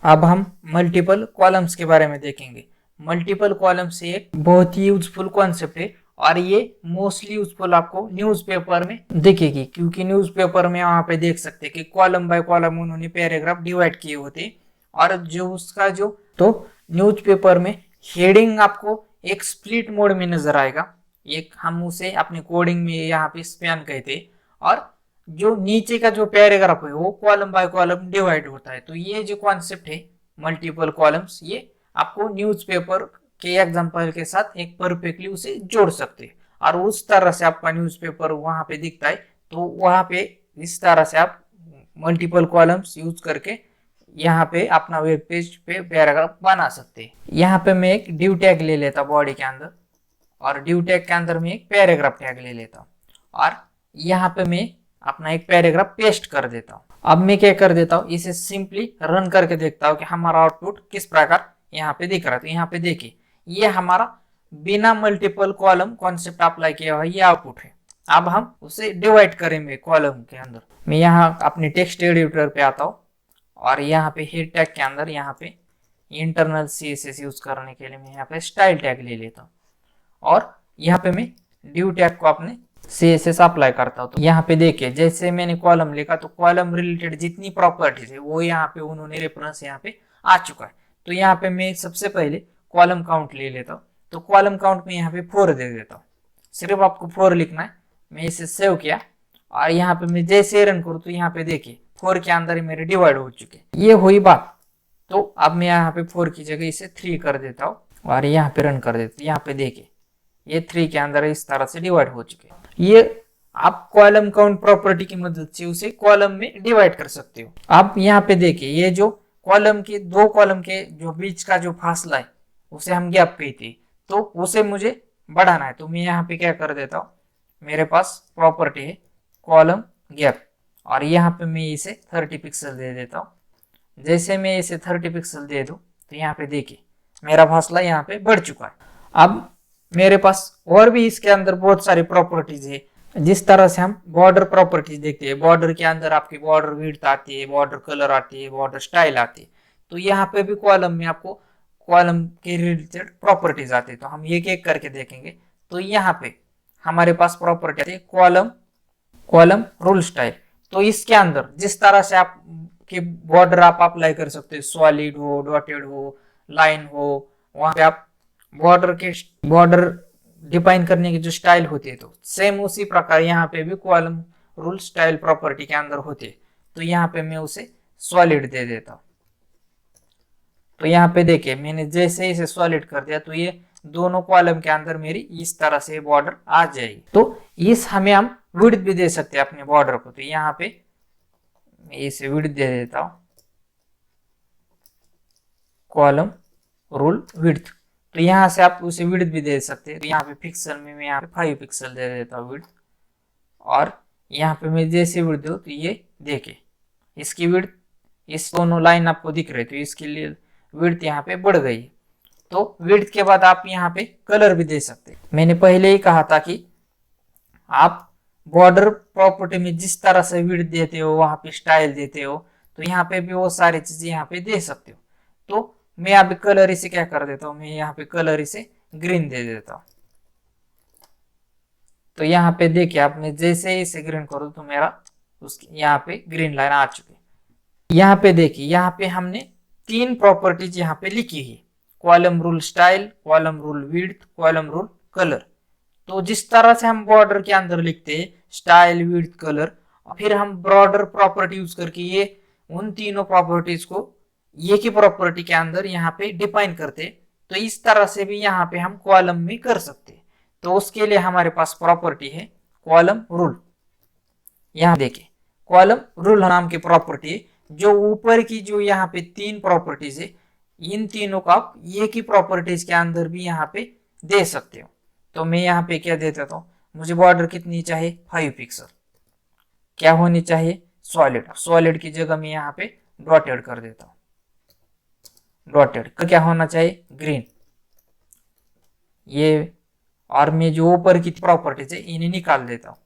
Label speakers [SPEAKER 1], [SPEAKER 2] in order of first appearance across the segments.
[SPEAKER 1] अब हम multiple columns के बारे में देखेंगे। मल्टीपल कॉलम्स एक बहुत ही यूजफुल कॉन्सेप्ट है और ये मोस्टली यूजफुल आपको न्यूज़पेपर में दिखेगी, क्योंकि न्यूज़पेपर में वहां पे देख सकते हैं कि कॉलम बाय कॉलम उन्होंने पैराग्राफ डिवाइड किए होते और जो उसका जो तो न्यूज़पेपर में हेडिंग आपको एक स्प्लिट मोड में नजर आएगा। एक हम उसे अपने कोडिंग में यहाँ पे स्पैन कहते, और जो नीचे का जो पैराग्राफ है वो कॉलम बाय कॉलम डिवाइड होता है। तो ये जो कॉन्सेप्ट है मल्टीपल कॉलम्स, ये आपको न्यूज़पेपर के एग्जांपल के साथ एक परफेक्टली उसे जोड़ सकते हैं और उस तरह से आपका न्यूज़पेपर वहां पे दिखता है। तो वहां पे इस तरह से आप मल्टीपल कॉलम्स यूज करके यहाँ पे अपना वेब पेज पे पैराग्राफ बना सकते हैं। यहाँ पे मैं एक ड्यू टैग ले लेता बॉडी के अंदर और ड्यू टैग के अंदर मैं एक पैराग्राफ टैग ले लेता हूँ और यहाँ पे मैं अपना एक पैराग्राफ पेस्ट कर देता हूँ। अब मैं क्या कर देता हूँ, इसे सिंपली रन करके देखता हूँ कि हमारा आउटपुट किस प्रकार यहाँ पे दिख रहा है। तो यहाँ पे देखिए ये हमारा बिना मल्टीपल कॉलम कॉन्सेप्ट अप्लाई किया हुआ ये आउटपुट है। अब हम उसे डिवाइड करेंगे कॉलम के अंदर। मैं यहाँ अपने टेक्स्ट एडिटर पे आता हूँ और यहाँ पे हेड टैग के अंदर यहाँ पे इंटरनल CSS यूज करने के लिए मैं यहाँ पे स्टाइल टैग ले लेता हूँ और यहाँ पे मैं ड्यू टैग को अपने CSS अप्लाई करता हूँ। तो यहाँ पे देखिए जैसे मैंने कॉलम लिखा तो कॉलम रिलेटेड जितनी प्रॉपर्टीज है वो यहाँ पे उन्होंने रेफरेंस यहाँ पे आ चुका है। तो यहाँ पे मैं सबसे पहले कॉलम काउंट ले लेता हूँ। तो कॉलम काउंट में यहाँ पे 4 दे देता हूँ, सिर्फ आपको 4 लिखना है। मैं इसे सेव किया और यहाँ पे मैं जैसे रन करूँ तो यहाँ पे देखिए 4 के अंदर ही मेरे डिवाइड हो चुके। ये हुई बात। तो अब मैं यहाँ पे 4 की जगह इसे 3 कर देता हूँ और यहाँ पे रन कर देता हूँ। यहाँ पे देखिए ये 3 के अंदर इस तरह से डिवाइड हो चुके। ये आप कॉलम काउंट प्रॉपर्टी की मदद से उसे कॉलम में डिवाइड कर सकते हो। आप यहाँ पे देखिए ये जो कॉलम के दो कॉलम के जो बीच का जो फासला है उसे हम गैप कहते हैं, तो उसे मुझे बढ़ाना है। तो मैं यहाँ पे क्या कर देता हूँ, मेरे पास प्रॉपर्टी है कॉलम गैप और यहाँ पे मैं इसे 30 पिक्सल दे देता हूँ। जैसे मैं इसे 30 पिक्सल दे दूँ तो यहाँ पे देखिए मेरा फासला यहाँ पे बढ़ चुका है। अब मेरे पास और भी इसके अंदर बहुत सारी प्रॉपर्टीज है। जिस तरह से हम बॉर्डर प्रॉपर्टीज देखते हैं, बॉर्डर के अंदर आपकी बॉर्डर विड्थ आती है, बॉर्डर कलर आती है, बॉर्डर स्टाइल आती है। तो यहाँ पे भी कॉलम में आपको कॉलम के रिलेटेड प्रॉपर्टीज आती है। तो हम एक एक करके देखेंगे। तो यहाँ पे हमारे पास प्रॉपर्टी आती है कॉलम रूल स्टाइल। तो इसके अंदर जिस तरह से आप के बॉर्डर आप अप्लाई कर सकते हैं, सॉलिड हो, डॉटेड हो, लाइन हो, वहां पे आप बॉर्डर डिफाइन करने की जो स्टाइल होती है तो सेम उसी प्रकार यहाँ पे भी कॉलम रूल स्टाइल प्रॉपर्टी के अंदर होती है। तो यहाँ पे मैं उसे सॉलिड दे देता हूँ। तो यहाँ पे देखिए मैंने जैसे इसे सॉलिड कर दिया तो ये दोनों कॉलम के अंदर मेरी इस तरह से बॉर्डर आ जाएगी। तो इस हमें हम विड्थ भी दे सकते हैं अपने बॉर्डर को। तो यहाँ पे मैं इसे विड्थ दे देता हूँ कॉलम रूल विड्थ। तो यहाँ से आप उसे विड्थ भी दे सकते हैं। तो यहाँ पे पिक्सल में मैं यहाँ पे 5 पिक्सल दे देता हूँ विड्थ और यहाँ पे मैं जैसे विड्थ दूँ तो ये देखिए इसकी विड्थ, इस दोनों लाइन आपको दिख रहे तो इसके लिए विड्थ यहाँ पे बढ़ गई। तो विड्थ के बाद आप यहाँ पे कलर भी दे सकते हैं। मैंने पहले ही कहा था कि आप बॉर्डर प्रॉपर्टी में जिस तरह से विड्थ देते हो, वहां पे स्टाइल देते हो, तो यहाँ पे भी वो सारी चीजें यहाँ पे दे सकते हो। तो मैं यहाँ पे कलर इसे क्या कर देता हूँ, मैं यहाँ पे कलर इसे ग्रीन दे देता हूँ। तो यहाँ पे देखिए आप मैं जैसे इसे ग्रीन करूँ तो मेरा उसकी यहाँ पे ग्रीन लाइन आ चुकी है। यहाँ पे देखिए यहाँ पे हमने 3 प्रॉपर्टीज यहाँ पे लिखी है, column rule style, column rule width, column rule colour. तो जिस तरह से हम बॉर्डर के अंदर लिखते हैं स्टाइल, विड्थ, कलर, फिर हम ब्रॉडर प्रॉपर्टी यूज करके ये उन तीनों प्रॉपर्टीज को एक ही प्रॉपर्टी के अंदर यहाँ पे डिफाइन करते। तो इस तरह से भी यहाँ पे हम कॉलम में कर सकते। तो उसके लिए हमारे पास प्रॉपर्टी है कॉलम रूल। यहाँ देखिए कॉलम रूल नाम की प्रॉपर्टी है, जो ऊपर की जो यहाँ पे 3 प्रॉपर्टीज है इन तीनों को आप एक ही प्रॉपर्टीज के अंदर भी यहाँ पे दे सकते हो। तो मैं यहाँ पे क्या दे देता हूँ, मुझे बॉर्डर कितनी चाहिए 5 पिक्सल, क्या होनी चाहिए सॉलिड। सॉलिड की जगह मैं यहाँ पे डॉटेड कर देता हूँ। डॉटेड का क्या होना चाहिए ग्रीन। ये और मैं जो ऊपर की प्रॉपर्टीज है इन्हें निकाल देता हूँ।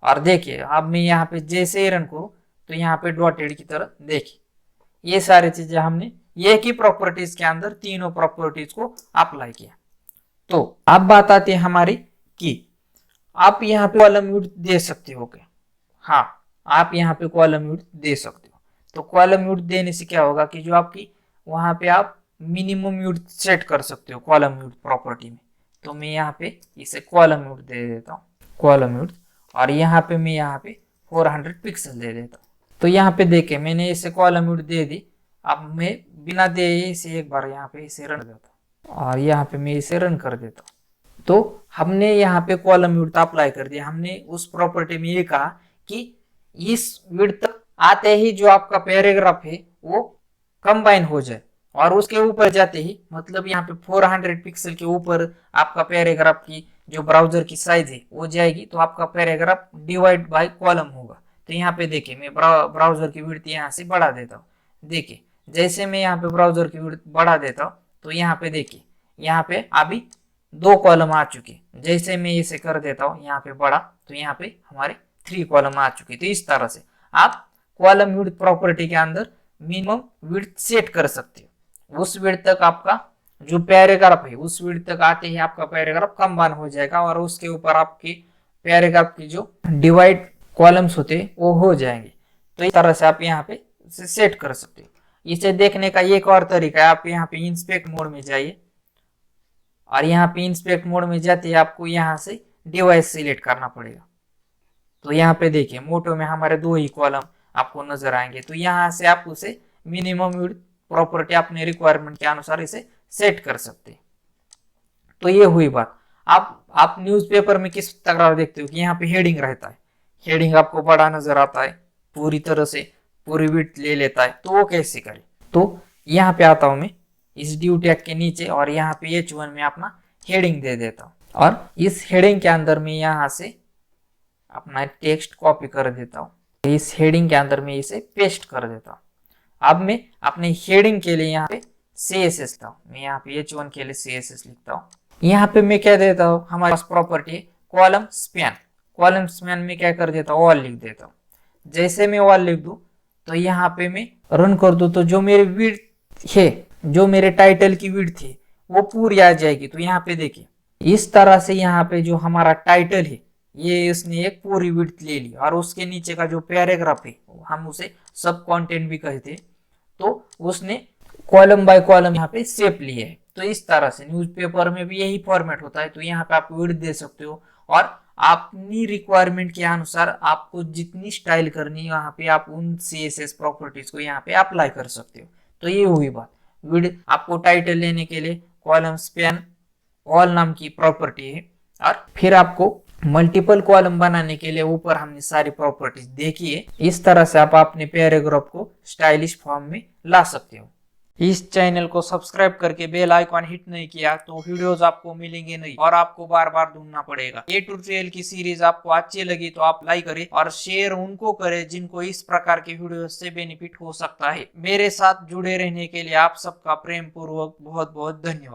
[SPEAKER 1] और देखिए अब मैं यहाँ पे जैसे ही रन करूँ तो यहाँ पे डॉटेड की तरह देखिए ये सारी चीजें हमने एक ही प्रॉपर्टीज के अंदर तीनों प्रॉपर्टीज को अप्लाई किया। तो अब बात आती है हमारी कि आप यहाँ पे कॉलम विड्थ दे सकते हो क्या? हाँ, आप यहाँ पे कॉलम विड्थ दे सकते हो। तो कॉलम विड्थ देने से क्या होगा कि जो आपकी वहां पे आप मिनिमम विड्थ सेट कर सकते हो कॉलम विड्थ प्रॉपर्टी में। तो मैं यहाँ पे इसे कॉलम विड्थ दे देता हूँ, कॉलम विड्थ, और यहाँ पे मैं यहाँ पे 400 पिक्सल दे देता हूँ। तो यहाँ पे देखे मैंने इसे कॉलम विड्थ दे दी। अब मैं बिना दे इसे एक बार यहाँ पे इसे रन देता हूँ और यहाँ पे मैं इसे रन कर देता हूँ। तो हमने यहाँ पे कॉलम विड्थ अप्लाई कर दिया। हमने उस प्रॉपर्टी में ये कहा कि इस विड्थ तक आते ही जो आपका पैराग्राफ है वो कंबाइन हो जाए, और उसके ऊपर जाते ही मतलब यहाँ पे 400 पिक्सल के ऊपर आपका पैराग्राफ की जो ब्राउजर की साइज है वो जाएगी, तो आपका पैराग्राफ डिवाइड बाय कॉलम होगा। तो यहाँ पे देखिए मैं ब्राउजर की विड्थ यहाँ से बढ़ा देता हूँ। देखिए जैसे मैं यहाँ पे ब्राउजर की विड्थ बढ़ा देता हूँ तो यहाँ पे देखिए यहाँ पे अभी 2 कॉलम आ चुके। जैसे मैं इसे कर देता हूँ यहाँ पे बड़ा, तो यहाँ पे हमारे 3 कॉलम आ चुके। तो इस तरह से आप कॉलम विड्थ प्रॉपर्टी के अंदर मिनिमम विड्थ सेट कर सकते हो। उस विड्थ तक आपका जो पैराग्राफ है उस विड्थ तक आते ही आपका पैराग्राफ कंबाइन हो जाएगा, और उसके ऊपर आपके पैराग्राफ की जो डिवाइड कॉलम्स होते हैं वो हो जाएंगे। तो इस तरह से आप यहाँ पे सेट कर सकते हो। इसे देखने का एक और तरीका है, आप यहाँ पे इंस्पेक्ट मोड में जाइए, और यहाँ पे इंस्पेक्ट मोड में जाते ही आपको यहाँ से डिवाइस सिलेक्ट करना पड़ेगा। तो यहाँ पे देखिए मोटो में हमारे 2 ही कॉलम आपको नजर आएंगे। तो यहाँ से आप उसे मिनिमम विड्थ प्रॉपर्टी अपने रिक्वायरमेंट के अनुसार इसे सेट कर सकते हैं। तो ये हुई बात। आप न्यूज़पेपर में किस तरह देखते हो कि यहाँ पे हेडिंग रहता है, हेडिंग आपको बड़ा नजर आता है, पूरी तरह से पूरी विड्थ ले लेता है, तो वो कैसे करें? तो यहाँ पे आता हूं मैं इस ड्यू टैग के नीचे, और यहाँ पे H1 में अपना हेडिंग दे देता हूँ, और इस हेडिंग के अंदर मैं यहाँ से अपना टेक्स्ट कॉपी कर देता हूँ। इस हेडिंग के अंदर मैं इसे पेस्ट कर देता हूँ। अब मैं अपने हेडिंग के लिए यहाँ पे CSS लिखता हूँ। मैं यहाँ पे H1 के लिए CSS लिखता हूँ। यहाँ पे मैं क्या देता हूँ, हमारे पास प्रॉपर्टी है कॉलम स्पैन। कॉलम स्पैन में क्या कर देता हूँ, ऑल लिख देता हूँ। जैसे मैं ऑल लिख दूँ तो यहाँ पे मैं रन कर दूँ तो जो मेरी विड्थ है, जो मेरे टाइटल की विड्थ है वो पूरी आ जाएगी। तो यहाँ पे देखिए इस तरह से यहाँ पे जो हमारा टाइटल है ये इसने एक पूरी विड्थ ले ली, और उसके नीचे का जो पैराग्राफ है हम उसे सब कंटेंट भी कहते हैं, तो उसने कॉलम बाय कॉलम यहाँ पे शेप लिए है। तो इस तरह से न्यूज़पेपर में भी यही फॉर्मेट होता है। तो यहाँ पे आप विड्थ दे सकते हो, और अपनी रिक्वायरमेंट के अनुसार आपको जितनी स्टाइल करनी है यहाँ पे आप उन CSS प्रॉपर्टीज को यहाँ पे अप्लाई कर सकते हो। तो ये हुई बात। विड्थ आपको टाइटल लेने के लिए कॉलम स्पैन ऑल नाम की प्रॉपर्टी है, और फिर आपको मल्टीपल कॉलम बनाने के लिए ऊपर हमने सारी प्रॉपर्टीज देखी है। इस तरह से आप अपने पैराग्राफ को स्टाइलिश फॉर्म में ला सकते हो। इस चैनल को सब्सक्राइब करके बेल आइकॉन हिट नहीं किया तो वीडियोस आपको मिलेंगे नहीं, और आपको बार बार ढूंढना पड़ेगा। ये ट्यूटोरियल की सीरीज आपको अच्छी लगी तो आप लाइक करें और शेयर उनको करें जिनको इस प्रकार के वीडियो से बेनिफिट हो सकता है। मेरे साथ जुड़े रहने के लिए आप सबका प्रेम पूर्वक बहुत बहुत धन्यवाद।